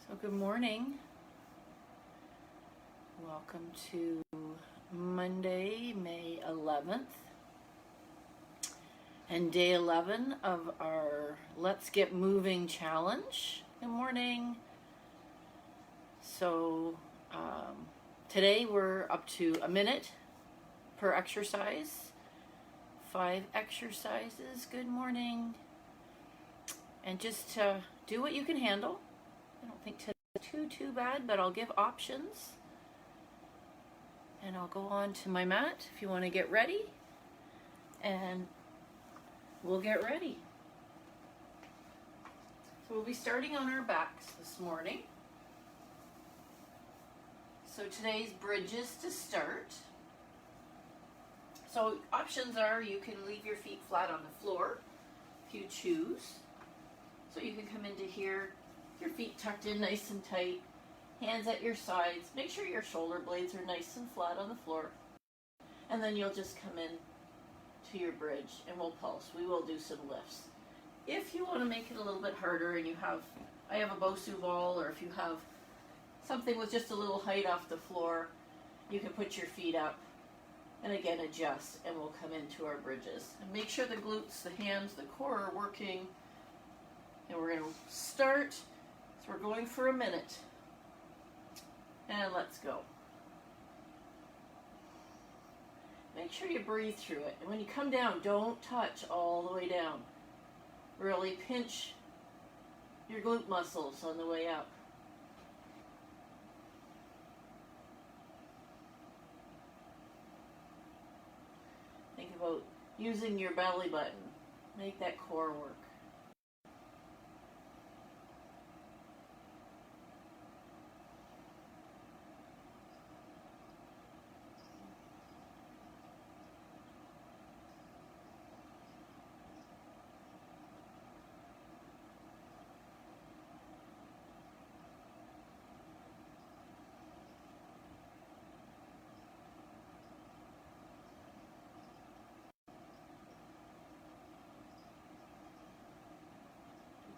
So good morning. Welcome to Monday, May 11th and day 11 of our Let's Get Moving challenge. Good morning. So today we're up to a minute per exercise, 5 exercises. Good morning. And just do what you can handle. I don't think today's too bad, but I'll give options. And I'll go on to my mat if you want to get ready. And we'll get ready. So we'll be starting on our backs this morning. So today's bridges to start. So options are you can leave your feet flat on the floor if you choose. So you can come into here, your feet tucked in nice and tight, hands at your sides. Make sure your shoulder blades are nice and flat on the floor. And then you'll just come in to your bridge and we'll pulse. We will do some lifts. If you want to make it a little bit harder and I have a Bosu ball, or if you have something with just a little height off the floor, you can put your feet up and again adjust, and we'll come into our bridges. And make sure the glutes, the hams, the core are working. And we're going to start. So we're going for a minute. And let's go. Make sure you breathe through it. And when you come down, don't touch all the way down. Really pinch your glute muscles on the way up. Think about using your belly button. Make that core work.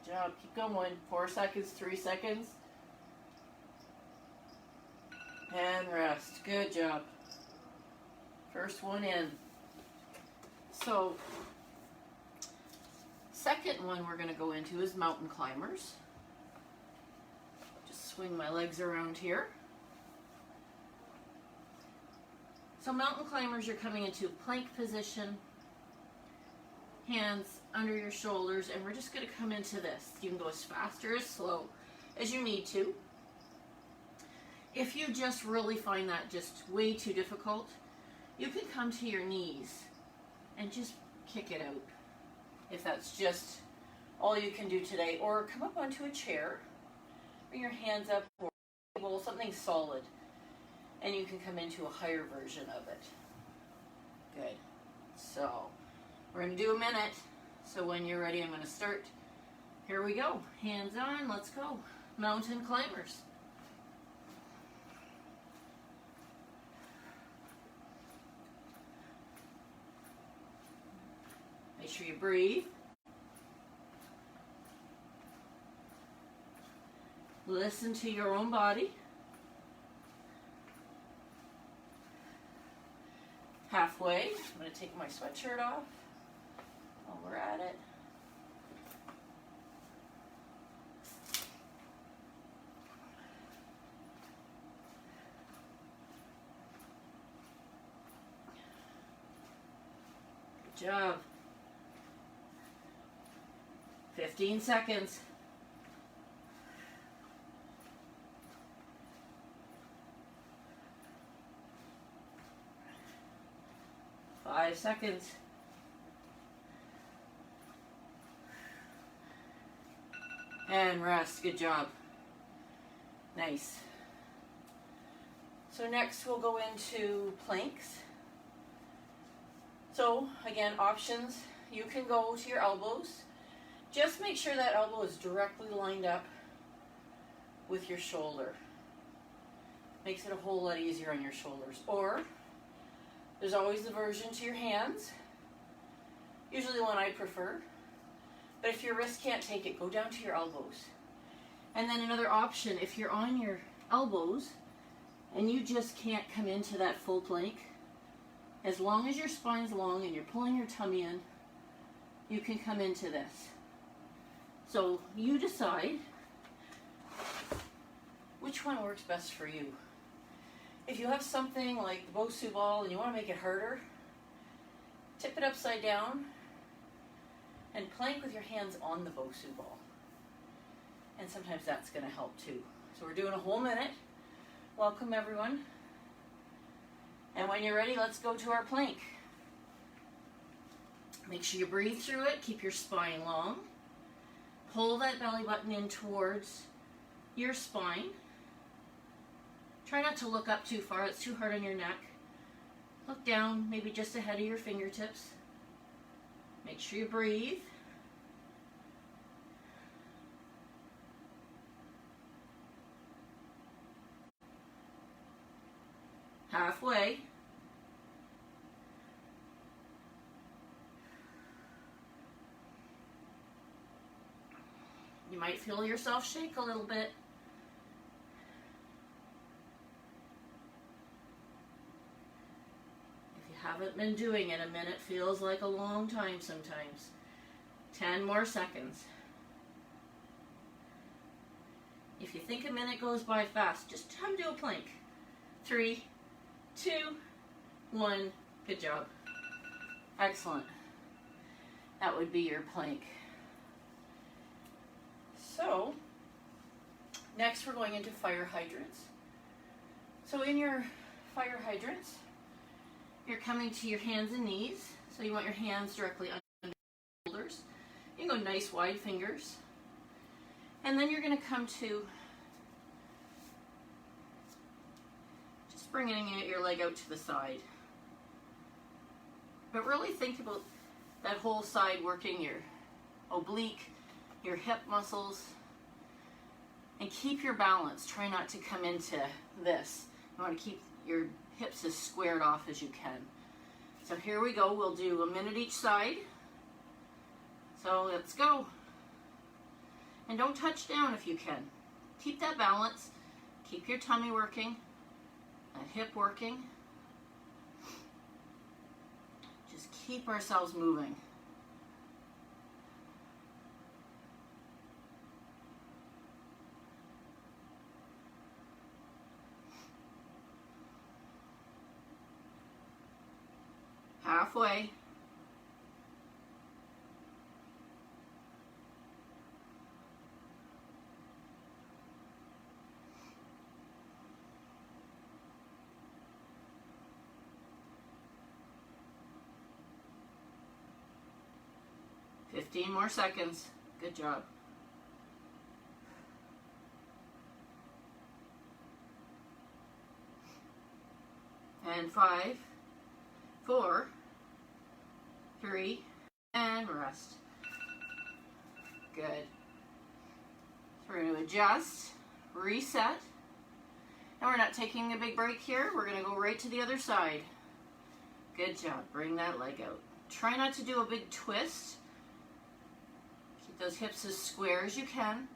Good job. Keep going. 4 seconds, 3 seconds. And rest. Good job. First one in. So, second one we're going to go into is mountain climbers. Just swing my legs around here. So mountain climbers, you're coming into plank position. Hands under your shoulders, and we're just going to come into this. You can go as fast or as slow as you need to. If you just really find that just way too difficult, you can come to your knees and just kick it out. If that's just all you can do today, or come up onto a chair, bring your hands up, or table, something solid, and you can come into a higher version of it. Good. So we're going to do a minute, so when you're ready, I'm going to start. Here we go. Hands on, let's go. Mountain climbers. Make sure you breathe. Listen to your own body. Halfway, I'm going to take my sweatshirt off. While we're at it. Good job. 15 seconds. 5 seconds. And rest. Good job. Nice. So next we'll go into planks. So again, options. You can go to your elbows. Just make sure that elbow is directly lined up with your shoulder. Makes it a whole lot easier on your shoulders. Or there's always the version to your hands. Usually the one I prefer. But if your wrist can't take it, go down to your elbows. And then another option, if you're on your elbows and you just can't come into that full plank, as long as your spine's long and you're pulling your tummy in, you can come into this. So you decide which one works best for you. If you have something like the Bosu ball and you want to make it harder, tip it upside down and plank with your hands on the Bosu ball. And sometimes that's going to help too. So we're doing a whole minute. Welcome everyone. And when you're ready, let's go to our plank. Make sure you breathe through it. Keep your spine long. Pull that belly button in towards your spine. Try not to look up too far. It's too hard on your neck. Look down, maybe just ahead of your fingertips. Make sure you breathe. Halfway. You might feel yourself shake a little bit. If you haven't been doing it, a minute feels like a long time sometimes. 10 more seconds. If you think a minute goes by fast, just come do a plank. 3, 2, 1. Good job. Excellent. That would be your plank. So, next we're going into fire hydrants. So in your fire hydrants, you're coming to your hands and knees. So you want your hands directly under your shoulders. You can go nice wide fingers. And then you're going to come to just bringing your leg out to the side. But really think about that whole side working your oblique, your hip muscles, and keep your balance. Try not to come into this. You want to keep your hips as squared off as you can. So here we go. We'll do a minute each side. So let's go. And don't touch down if you can. Keep that balance. Keep your tummy working, that hip working. Just keep ourselves moving. Halfway. Fifteen more seconds. Good job. And 5, 4, 3, and rest. Good. So we're going to adjust, reset, and we're not taking a big break here. We're going to go right to the other side. Good job. Bring that leg out. Try not to do a big twist. Keep those hips as square as you can.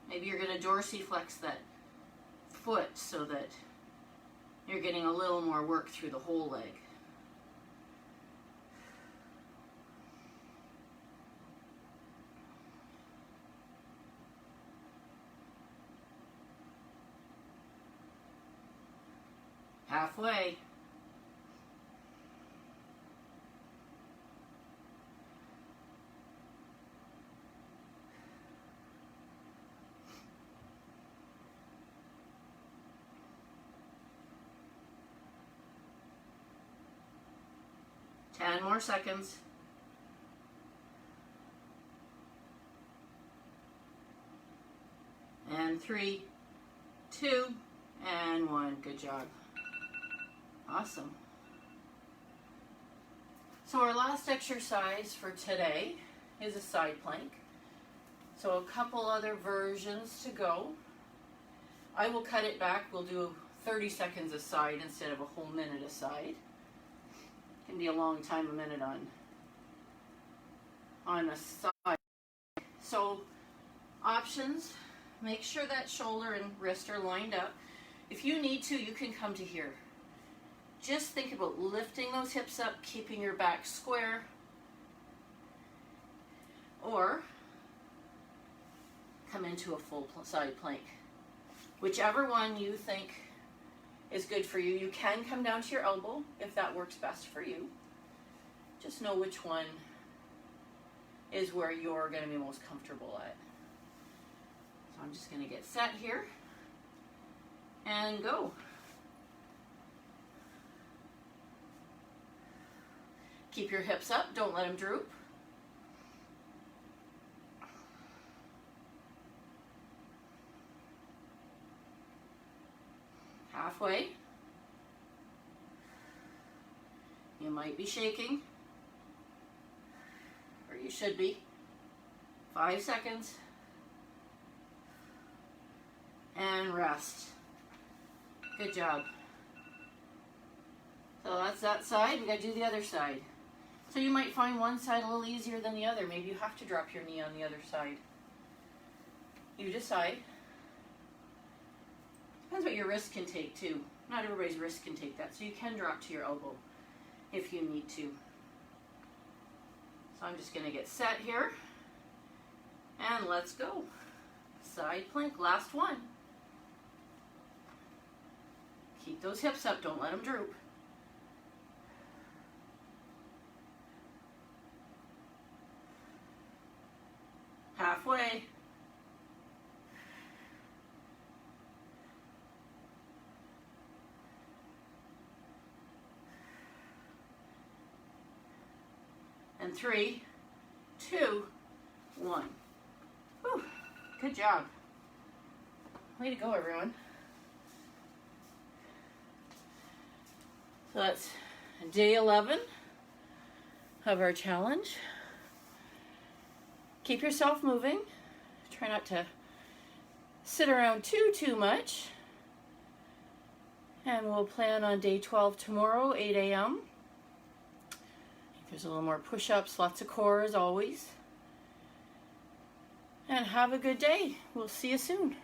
Maybe you're going to dorsiflex that foot so that you're getting a little more work through the whole leg. Halfway. Ten more seconds. And 3, 2, and 1. Good job. Awesome. So our last exercise for today is a side plank. So a couple other versions to go. I will cut it back. We'll do 30 seconds a side instead of a whole minute a side. It can be a long time, a minute on a side. So Options, make sure that shoulder and wrist are lined up. If you need to, you can come to here. Just think about lifting those hips up, keeping your back square, or come into a full side plank. Whichever one you think is good for you. You can come down to your elbow if that works best for you. Just know which one is where you're going to be most comfortable at. So I'm just going to get set here and go. Keep your hips up, don't let them droop. Halfway. You might be shaking, or you should be. 5 seconds. And rest. Good job. So that's that side. We got to do the other side. So you might find one side a little easier than the other. Maybe you have to drop your knee on the other side. You decide. Depends what your wrist can take too. Not everybody's wrist can take that. So you can drop to your elbow if you need to. So I'm just going to get set here. And let's go. Side plank, last one. Keep those hips up, don't let them droop. Halfway. And 3, 2, 1. Whew. Good job. Way to go, everyone. So that's day 11 of our challenge. Keep yourself moving. Try not to sit around too much. And we'll plan on day 12 tomorrow, 8 a.m. There's a little more push-ups, lots of core as always. And have a good day. We'll see you soon.